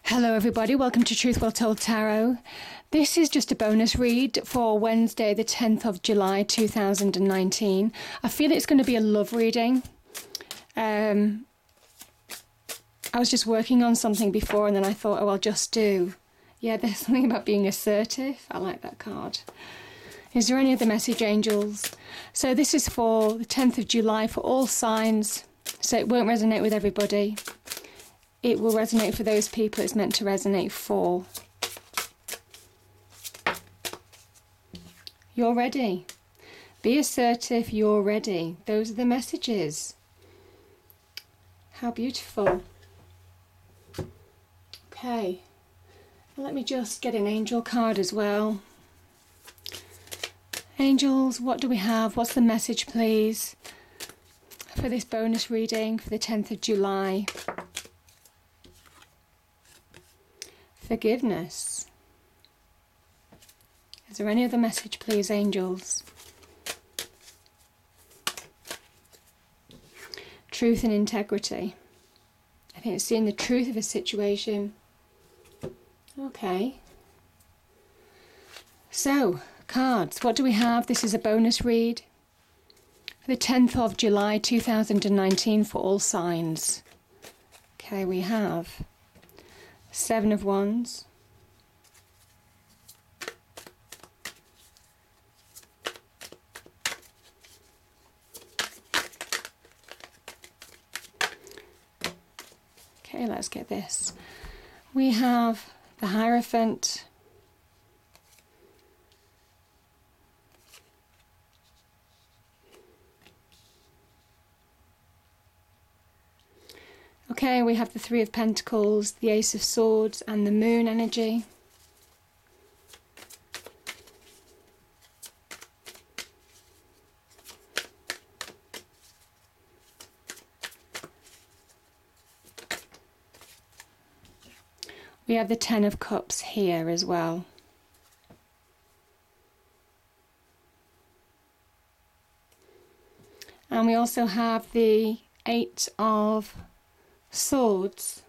Hello everybody, welcome to Truth Well Told Tarot. This is just a bonus read for Wednesday the 10th of July 2019. I feel it's going to be a love reading. I was just working on something before and then I thought, I'll just do. Yeah, there's something about being assertive. I like that card. Is there any other message, angels? So this is for the 10th of July for all signs, so it won't resonate with everybody. It will resonate for those people it's meant to resonate for. You're ready. Be assertive, you're ready. Those are the messages. How beautiful. Okay. Let me just get an angel card as well. Angels, what do we have? What's the message, please, for this bonus reading for the 10th of July? Forgiveness. Is there any other message, please, angels? Truth and integrity. I think it's seeing the truth of a situation. Okay. So, cards, what do we have? This is a bonus read for the 10th of July 2019 for all signs. Okay, we have Seven of Wands, okay, let's get this. We have the Hierophant, okay, we have the Three of Pentacles, the Ace of Swords and the Moon energy. We have the Ten of Cups here as well. And we also have the Eight of Swords.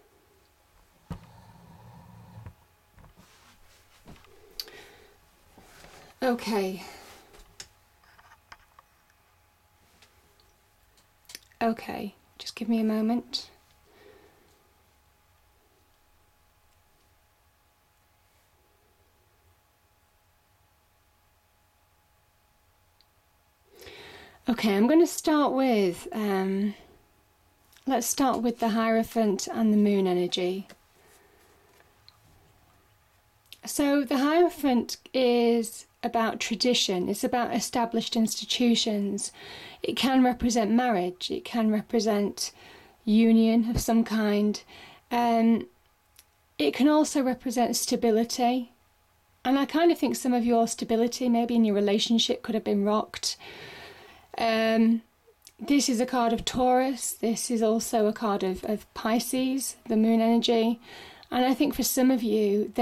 Okay. Okay, just give me a moment. Okay, I'm going to start with let's start with the Hierophant and the Moon energy. So the Hierophant is about tradition, it's about established institutions. It can represent marriage, it can represent union of some kind. It can also represent stability. And I kind of think some of your stability, maybe in your relationship, could have been rocked. This is a card of Taurus. This is also a card of Pisces, the Moon energy. And I think for some of you,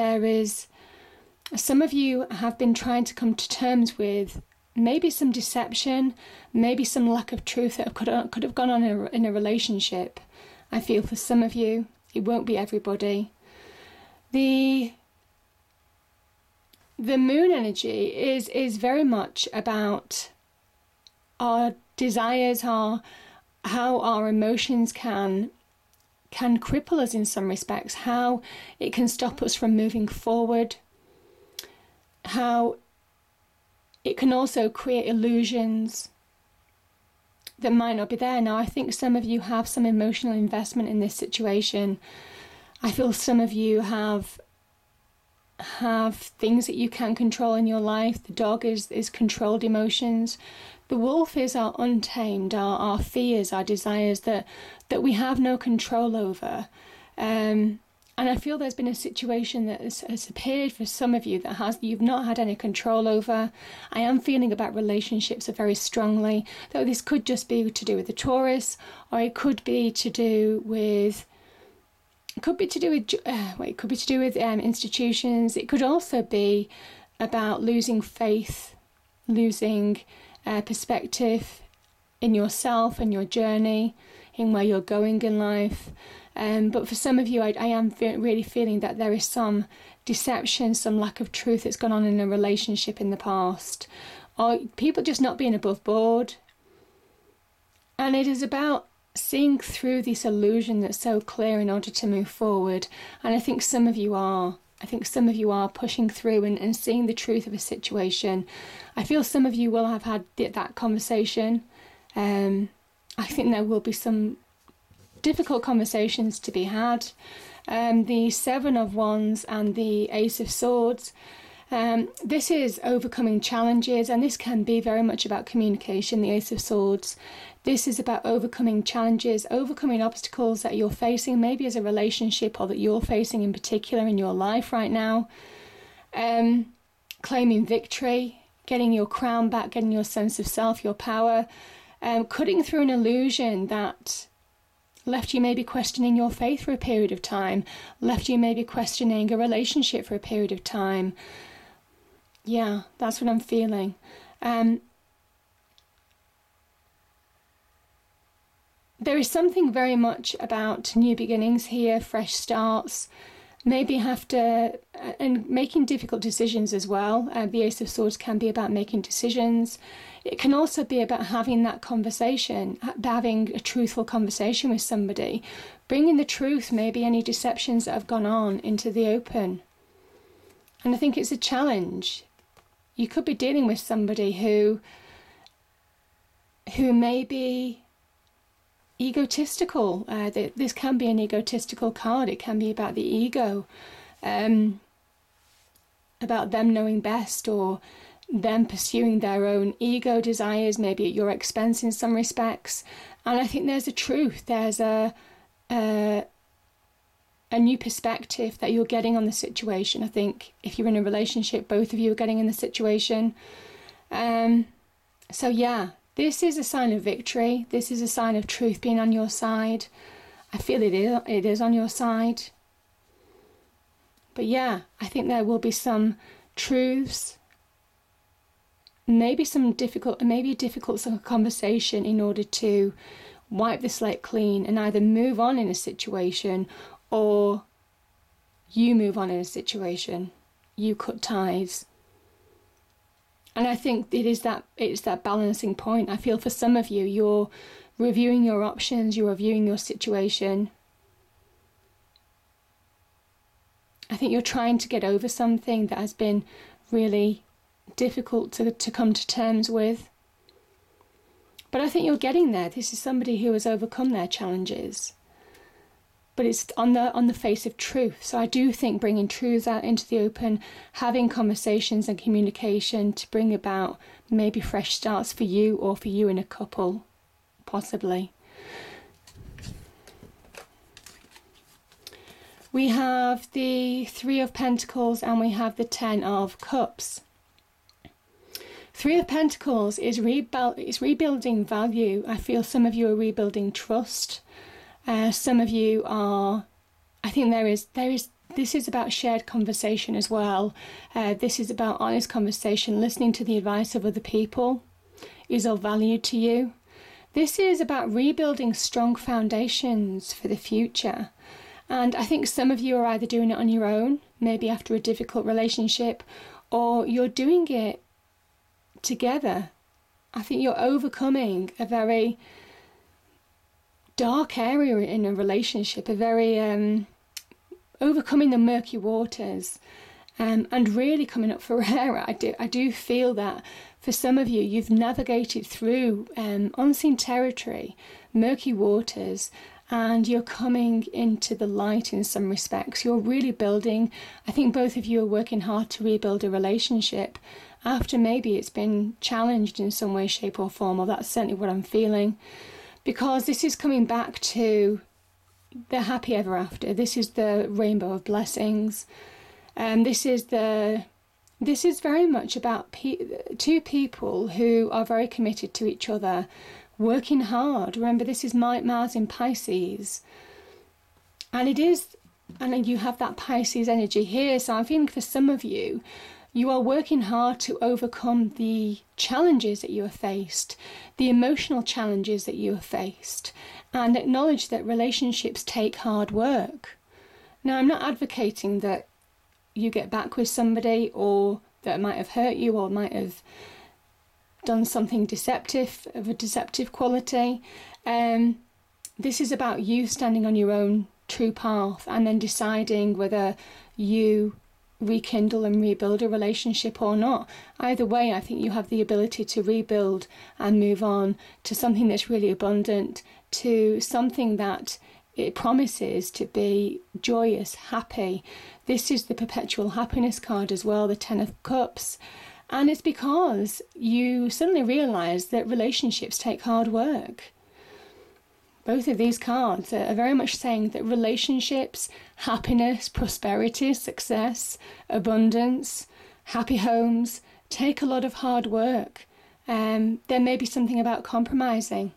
some of you have been trying to come to terms with maybe some deception, maybe some lack of truth that could have gone on in a relationship. I feel for some of you, it won't be everybody. The Moon energy is very much about our desires, how our emotions can cripple us in some respects, how it can stop us from moving forward, how it can also create illusions that might not be there. Now, I think some of you have some emotional investment in this situation. I feel some of you have things that you can control in your life. The dog is controlled emotions. The wolf is our untamed, our fears, our desires that we have no control over. And I feel there's been a situation that has appeared for some of you that you've not had any control over. I am feeling about relationships very strongly, though this could just be to do with the Taurus, or it could be to do with institutions. It could also be about losing faith, losing perspective in yourself and your journey, in where you're going in life. But for some of you, I am really feeling that there is some deception, some lack of truth that's gone on in a relationship in the past, or people just not being above board. And it is about seeing through this illusion that's so clear in order to move forward. And I think some of you are. I think some of you are pushing through and seeing the truth of a situation. I feel some of you will have had that conversation. I think there will be some difficult conversations to be had. The Seven of Wands and the Ace of Swords. This is overcoming challenges, and this can be very much about communication, the Ace of Swords. This is about overcoming challenges, overcoming obstacles that you're facing, maybe as a relationship or that you're facing in particular in your life right now. Claiming victory, getting your crown back, getting your sense of self, your power, cutting through an illusion that left you maybe questioning your faith for a period of time, left you maybe questioning a relationship for a period of time. Yeah, that's what I'm feeling. There is something very much about new beginnings here, fresh starts, maybe and making difficult decisions as well. The Ace of Swords can be about making decisions. It can also be about having that conversation, having a truthful conversation with somebody, bringing the truth, maybe any deceptions that have gone on, into the open. And I think it's a challenge. You could be dealing with somebody who may be egotistical. This can be an egotistical card. It can be about the ego, about them knowing best, or them pursuing their own ego desires, maybe at your expense in some respects. And I think there's a truth. There's a new perspective that you're getting on the situation. I think if you're in a relationship, both of you are getting in the situation. So yeah, this is a sign of victory. This is a sign of truth being on your side. I feel it is on your side. But yeah, I think there will be some truths, maybe a difficult sort of conversation in order to wipe the slate clean and either move on in a situation, or you move on in a situation. You cut ties. And I think it's that balancing point. I feel for some of you, you're reviewing your options, you're reviewing your situation. I think you're trying to get over something that has been really difficult to come to terms with. But I think you're getting there. This is somebody who has overcome their challenges. But it's on the face of truth. So I do think bringing truths out into the open, having conversations and communication to bring about maybe fresh starts for you, or for you in a couple, possibly. We have the Three of Pentacles and we have the Ten of Cups. Three of Pentacles is rebuilding value. I feel some of you are rebuilding trust. Some of you are, I think this is about shared conversation as well. This is about honest conversation. Listening to the advice of other people is of value to you. This is about rebuilding strong foundations for the future. And I think some of you are either doing it on your own, maybe after a difficult relationship, or you're doing it together. I think you're overcoming a very dark area in a relationship, a very overcoming the murky waters, and really coming up for air. I do feel that for some of you, you've navigated through unseen territory, murky waters, and you're coming into the light in some respects. You're really building. I think both of you are working hard to rebuild a relationship after maybe it's been challenged in some way, shape or form, or that's certainly what I'm feeling. Because this is coming back to the happy ever after. This is the rainbow of blessings. This is very much about two people who are very committed to each other, working hard. Remember, this is Mars in Pisces. And you have that Pisces energy here. So I'm feeling for some of you, You are working hard to overcome the challenges that you have faced, the emotional challenges that you have faced, and acknowledge that relationships take hard work. Now, I'm not advocating that you get back with somebody or that might have hurt you or might have done something deceptive, of a deceptive quality. This is about you standing on your own true path and then deciding whether you rekindle and rebuild a relationship or not. Either way, I think you have the ability to rebuild and move on to something that's really abundant, to something that it promises to be joyous, happy. This is the perpetual happiness card as well, the Ten of Cups. And it's because you suddenly realise that relationships take hard work. Both of these cards are very much saying that relationships, happiness, prosperity, success, abundance, happy homes take a lot of hard work. There may be something about compromising,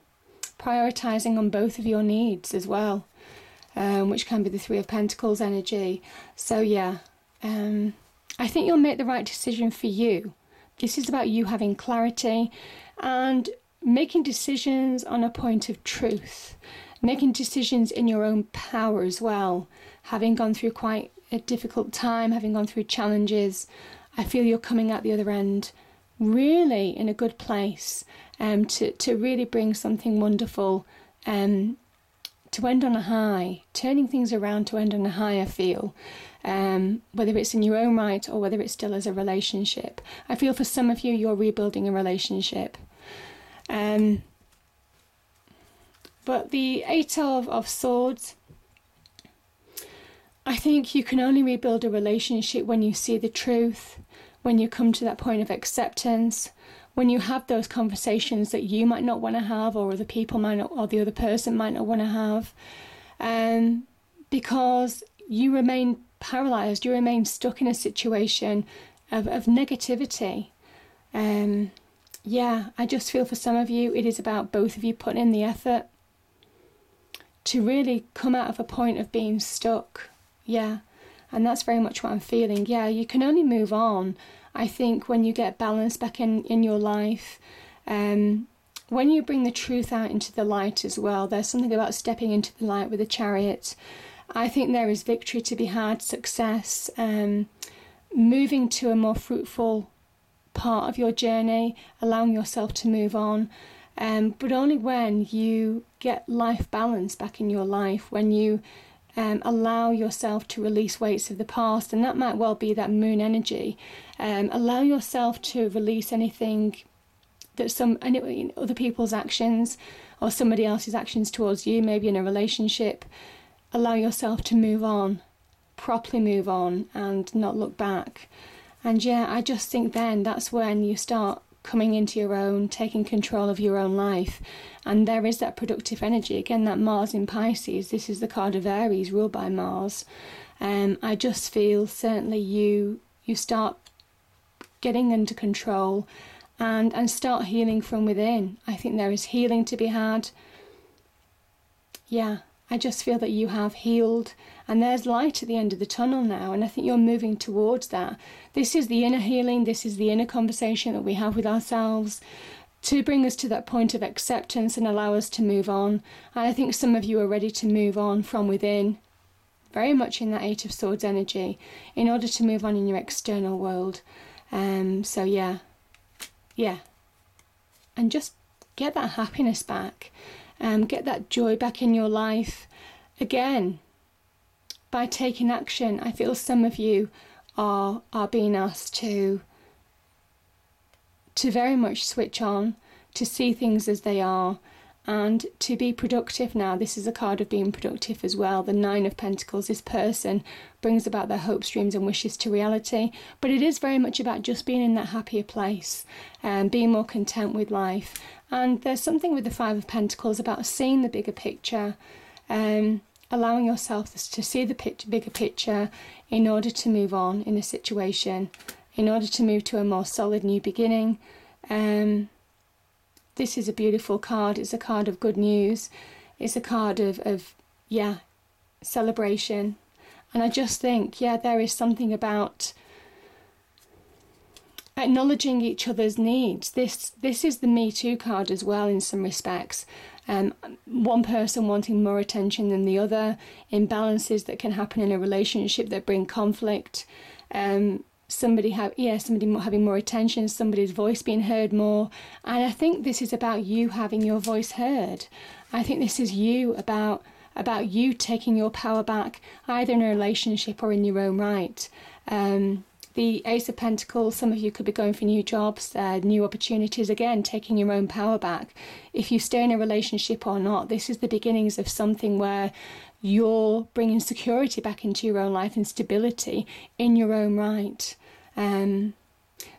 prioritising on both of your needs as well, which can be the Three of Pentacles energy. So yeah, I think you'll make the right decision for you. This is about you having clarity and making decisions on a point of truth, making decisions in your own power as well. Having gone through quite a difficult time, having gone through challenges, I feel you're coming out the other end really in a good place, to really bring something wonderful, to end on a high, turning things around to end on a high, I feel. Whether it's in your own right or whether it's still as a relationship. I feel for some of you, you're rebuilding a relationship. But the Eight of Swords, I think you can only rebuild a relationship when you see the truth, when you come to that point of acceptance, when you have those conversations that you might not want to have or other people might not, or the other person might not want to have, because you remain paralysed, you remain stuck in a situation of negativity. Yeah, I just feel for some of you, it is about both of you putting in the effort to really come out of a point of being stuck. Yeah, and that's very much what I'm feeling. Yeah, you can only move on, I think, when you get balance back in your life. When you bring the truth out into the light as well, there's something about stepping into the light with a Chariot. I think there is victory to be had, success, moving to a more fruitful part of your journey, allowing yourself to move on, but only when you get life balance back in your life, when you allow yourself to release weights of the past, and that might well be that moon energy. Allow yourself to release anything that any other people's actions or somebody else's actions towards you, maybe in a relationship. Allow yourself to move on, properly move on, and not look back. And yeah, I just think then that's when you start coming into your own, taking control of your own life. And there is that productive energy. Again, that Mars in Pisces, this is the card of Aries, ruled by Mars. I just feel certainly you start getting under control and start healing from within. I think there is healing to be had. Yeah, I just feel that you have healed and there's light at the end of the tunnel now, and I think you're moving towards that. This is the inner healing, this is the inner conversation that we have with ourselves to bring us to that point of acceptance and allow us to move on. And I think some of you are ready to move on from within, very much in that Eight of Swords energy, in order to move on in your external world. So yeah, and just get that happiness back. Get that joy back in your life again by taking action. I feel some of you are being asked to very much switch on, to see things as they are, and to be productive now. This is a card of being productive as well. The Nine of Pentacles, this person brings about their hopes, dreams and wishes to reality. But it is very much about just being in that happier place and being more content with life. And there's something with the Five of Pentacles about seeing the bigger picture, allowing yourself to see the bigger picture in order to move on in a situation, in order to move to a more solid new beginning. This is a beautiful card. It's a card of good news. It's a card of celebration. And I just think, there is something about acknowledging each other's needs. This is the Me Too card as well in some respects. One person wanting more attention than the other, imbalances that can happen in a relationship that bring conflict. Somebody having more attention, somebody's voice being heard more. And I think this is about you having your voice heard. I think this is about you taking your power back, either in a relationship or in your own right. The Ace of Pentacles, some of you could be going for new jobs, new opportunities, again, taking your own power back. If you stay in a relationship or not, this is the beginnings of something where you're bringing security back into your own life and stability in your own right.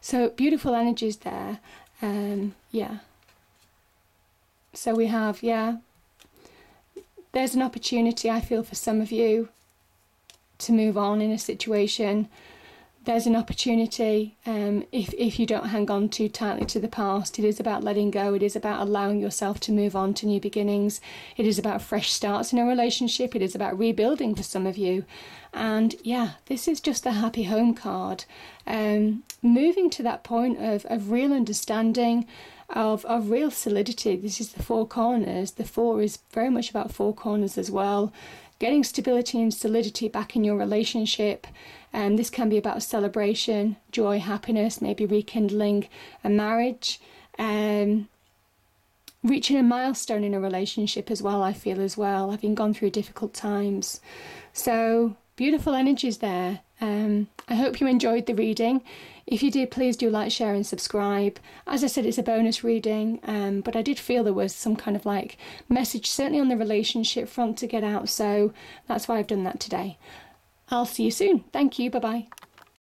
So beautiful energies there. Yeah. So we have, there's an opportunity, I feel, for some of you to move on in a situation. There's an opportunity, if you don't hang on too tightly to the past. It is about letting go. It is about allowing yourself to move on to new beginnings. It is about fresh starts in a relationship. It is about rebuilding for some of you. And yeah, this is just the happy home card. Moving to that point of real understanding, of real solidity. This is the four corners. The four is very much about four corners as well. Getting stability and solidity back in your relationship. This can be about celebration, joy, happiness, maybe rekindling a marriage, reaching a milestone in a relationship as well, I feel as well, having gone through difficult times. So beautiful energies there. I hope you enjoyed the reading. If you did, please do like, share and subscribe. As I said, it's a bonus reading, but I did feel there was some kind of like message, certainly on the relationship front, to get out. So that's why I've done that today. I'll see you soon. Thank you. Bye-bye.